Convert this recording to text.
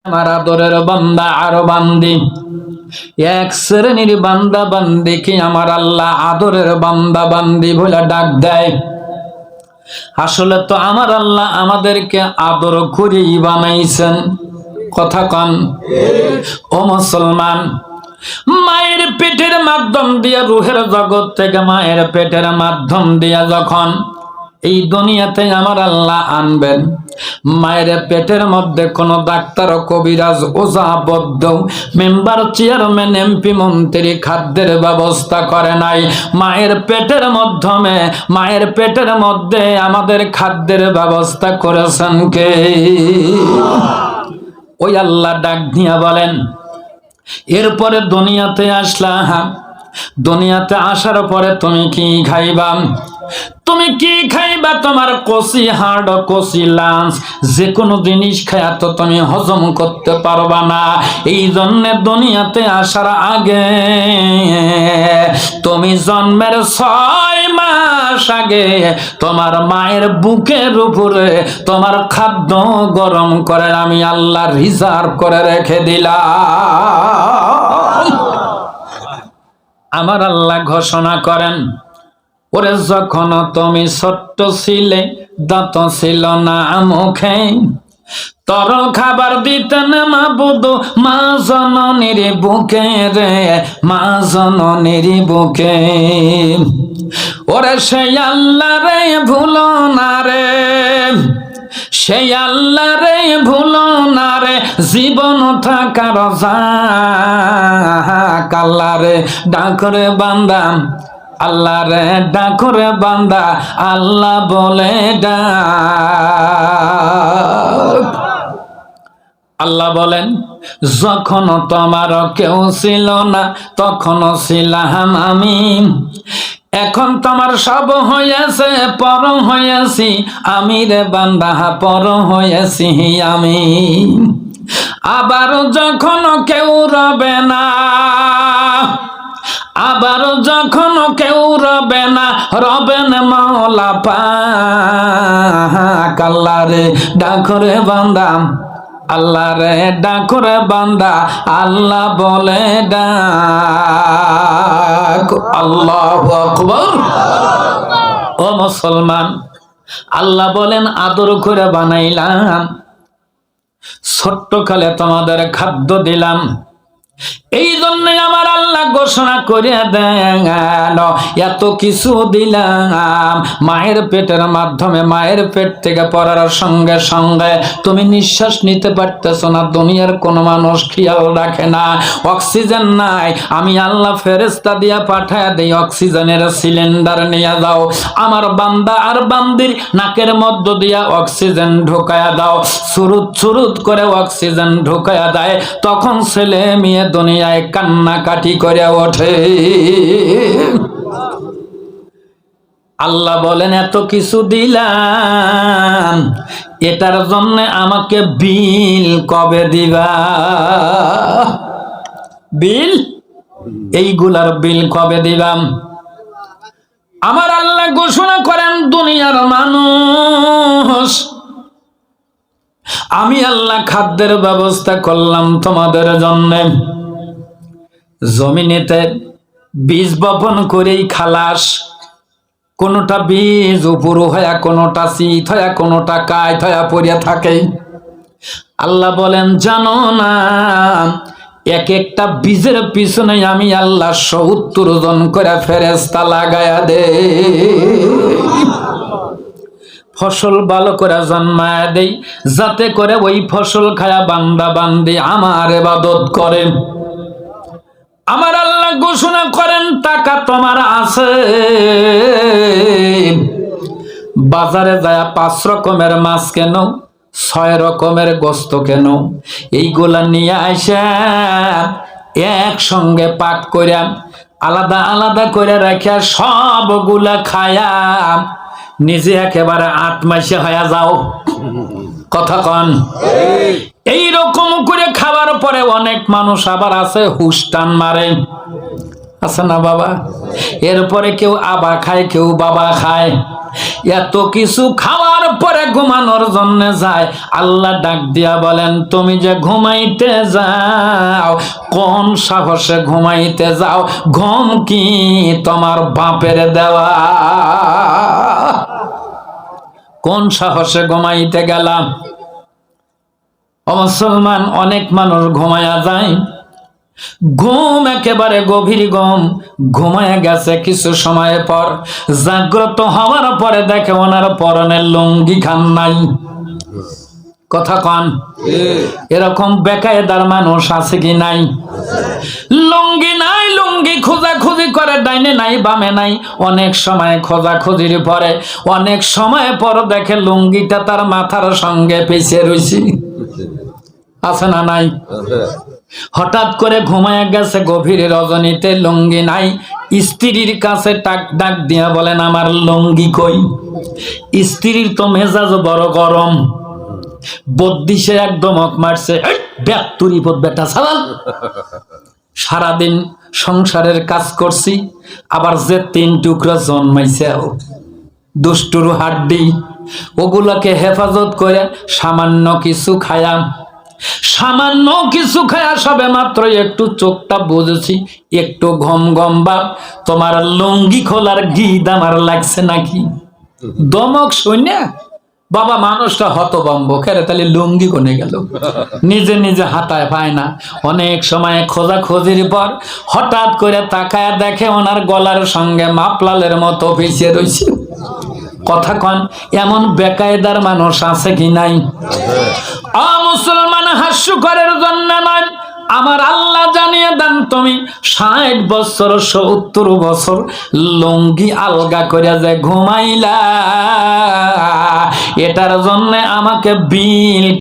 আমার আদরের বান্দা আর বান্দি, এক শ্রেণীর বান্দা বান্দিকে আমার আল্লাহ আদরের বান্দা বান্দি বলে ডাক দেয়। আসলে তো আমার আল্লাহ আমাদেরকে আদর করেই বানাইছেন। কথা কন ও মুসলমান, মায়ের পেটের মাধ্যম দিয়ে রুহের জগৎ থেকে মায়ের পেটের মাধ্যম দিয়ে যখন এই দুনিয়াতে আমার আল্লাহ আনবেন, মায়ের পেটের মধ্যে কোন ডাক্তার, কবিরাজ, ওঝা, বৈদ্য, মেম্বার, চেয়ারম্যান, এমপি, মন্ত্রী খাদ্যের ব্যবস্থা করে নাই। মায়ের পেটের মাধ্যমে, মায়ের পেটের মধ্যে আমাদের খাদ্যের ব্যবস্থা করেছেন কে? ওই আল্লাহ ডাক দিয়া বলেন, এরপরে দুনিয়াতে আসলাম, দুনিয়াতে আসার পরে তুমি কি খাইবা? তুমি কি খাইবা? তোমার কষি হাড়, কষি লাঞ্চ, যে কোনো জিনিস খায়া তো তুমি হজম করতে পারবা না। এই জন্য দুনিয়াতে আসার আগে, তুমি জন্মের 6 মাস আগে তোমার মায়ের বুকের উপরে তোমার খাদ্য গরম করে আমি আল্লাহ রিজার্ভ করে রেখে দিলাম। আমার আল্লাহ ঘোষণা করেন, ওরে যখন তুমি ছোট্ট ছিলে, দাঁত ছিল না মুখে, তর খাবার দিতেন মাবুদ মা জননীর বুকে রে, মা জননীর বুকে। ওরে সেই আল্লাহ রে ভুলো না রে, সেই আল্লাহ রে ভুলো না রে, জীবন থাকার যাক আল্লাহ রে ডাকরে বান্দা, আল্লাহ রে ডাকরে বান্দা, আল্লাহ বলে ডাক। আল্লাহ বলেন, যখন তোমার কেউ ছিল না তখন ছিলাম আমি, এখন তোমার সব হয়েছে, পর হয়েছি আমি রে বান্দা, পর হয়েছি আমি। আবার যখন কেউ রবে না, আবার যখন কেউ রবে না, রবেন মওলা পাক। আল্লাহ রে ডাকরে বান্দা, আল্লাহ রে ডাকরে বান্দা, আল্লাহ বলে ডাক। আল্লাহু আকবার। ও মুসলমান, আল্লাহ বলেন আদর করে বানাইলাম, ছোট্ট কালে তোমাদের খাদ্য দিলাম। এই জন্য আমার আল্লাহ ঘোষণা করে দেন, এত কিছু দিলাম মায়ের পেটের মাধ্যমে, মায়ের পেট থেকে পড়ার সঙ্গে সঙ্গে তুমি নিঃশ্বাস নিতে পারতেছ না, দুনিয়ার কোনো মানুষ খেয়াল রাখে না। অক্সিজেন নাই, আমি আল্লাহ ফেরেশতা দিয়া পাঠায় দেই, অক্সিজেনের সিলিন্ডার নিয়ে যাও, আমার বান্দা আর বান্দির নাকের মধ্য দিয়া অক্সিজেন ঢোকায়া দাও। সুরুত সুরুত করে অক্সিজেন ঢোকায়া দেয়, তখন ছেলে মেয়ে দুনিয়ায় কান্নাকাটি করে ওঠে। আল্লাহ বলেন এত কিছু দিলাম, এটার জন্য আমাকে বিল কবে দিবা? বিল, এইগুলার বিল কবে দিবাম? আমার আল্লাহ ঘোষণা করেন, দুনিয়ার মানুষ, আমি আল্লাহ খাদ্যের ব্যবস্থা করলাম তোমাদের জন্য। জমিনেতে বীজ বপন করেই খালাস, কোনটা বীজ উপরু হয়া, কোনটা শীত হয়া, কোনটা কায়ত হয়া পড়িয়া থাকে। আল্লাহ বলেন জানো না, এক একটা বীজের পিছনে আমি আল্লাহ ৭০ জন করে ফেরেশতা লাগায়া দে। ফসল ভালো করে জন্মায় দেই, যাতে করে ওই ফসল খায়া বান্দা বান্দি আমার ইবাদত করে। আমার আল্লাহ ঘোষণা করেন, টাকা তোমার আছে, বাজারে যায় ৫ রকমের মাছ কেন, ৬ রকমের গোস্ত কেন, এইগুলা নিয়ে আসা একসঙ্গে পাক করে আলাদা আলাদা করে রাখা সবগুলা খায়া নিজে একেবারে ৮ মাসে হয়ে যাও। কথা কন। এই রকম করে খাবার পরে অনেক মানুষ আবার আছে হুস্টান মারে, আছে না বাবা? এরপরে কেউ আবা খায়, কেউ বাবা খায়। এত কিছু খাওয়ার পরে ঘুমানোর জন্য যায়। আল্লাহ ডাক দিয়া বলেন, তুমি যে ঘুমাইতে যাও, কোন সাহসে ঘুমাইতে যাও? ঘুম কি তোমার বাপের দেওয়া? কোন সাহসে ঘুমাইতে গেলাম? ও মুসলমান, অনেক মানুষ ঘুমায়া যায়, ঘুম একেবারে গভীর ঘুম, ঘুমায় গেছে। কিছু সময় পর জাগ্রত হওয়ার পরে দেখে ওনার পরনের লুঙ্গি খান নাই। কথা কন, এরকম বেকায়দার মানুষ আছে কি নাই? লুঙ্গি নাই, লুঙ্গি খোঁজাখুঁজি করে, ডাইনে নাই বামে নাই। অনেক সময় খোঁজাখুঁজির পরে অনেক সময় পর দেখে লুঙ্গিটা তার মাথার সঙ্গে পেঁচে রয়েছে। আছে না নাই? হঠাৎ করে ঘুমায় গেছে গভীর রজনীতে, লুঙ্গি নাই। স্ত্রীর কাছে ডাক দিয়া বলেন, আমার লুঙ্গি কই? স্ত্রীর তো মেজাজ বড় গরম, বদ্দিসে একদম মারছে, ব্যাতুরি পদ বেটা সালাল, সারাদিন সংসারের কাজ করছি, আবার যে 3 টুকরা জন্মাইছে দুষ্টুর হাড্ডি, ওগুলাকে হেফাজত করে সামান্য কিছু খায়াম, সামান্য কিছু খায়া সবে মাত্র একটু চোখটা বুঝেছি, একটু ঘম ঘম ভাব। তোমার লুঙ্গি খোলার গিদ আমার লাগছে নাকি? দমক শুনে বাবা মানুষটা হতভম্ব, খেরে তাহলে লুঙ্গি কোনে গেল? নিজে নিজে হাতায় পায় না। অনেক সময় খোঁজাখুঁজির পর হঠাৎ করে তাকায় দেখে ওনার গলার সঙ্গে মাপলালের মতো ভেসে রয়েছে। কথা কন, এমন বেকায়দার মানুষ আছে কি নাই? মুসলমান, হাস্যকরের জন্য নয়, আমার আল্লাহ জানিয়ে দেন, তুমি 60 বছর 70 বছর লুঙ্গি আলগা করে যে ঘুমাইলা, এটার জন্য আমাকে বিল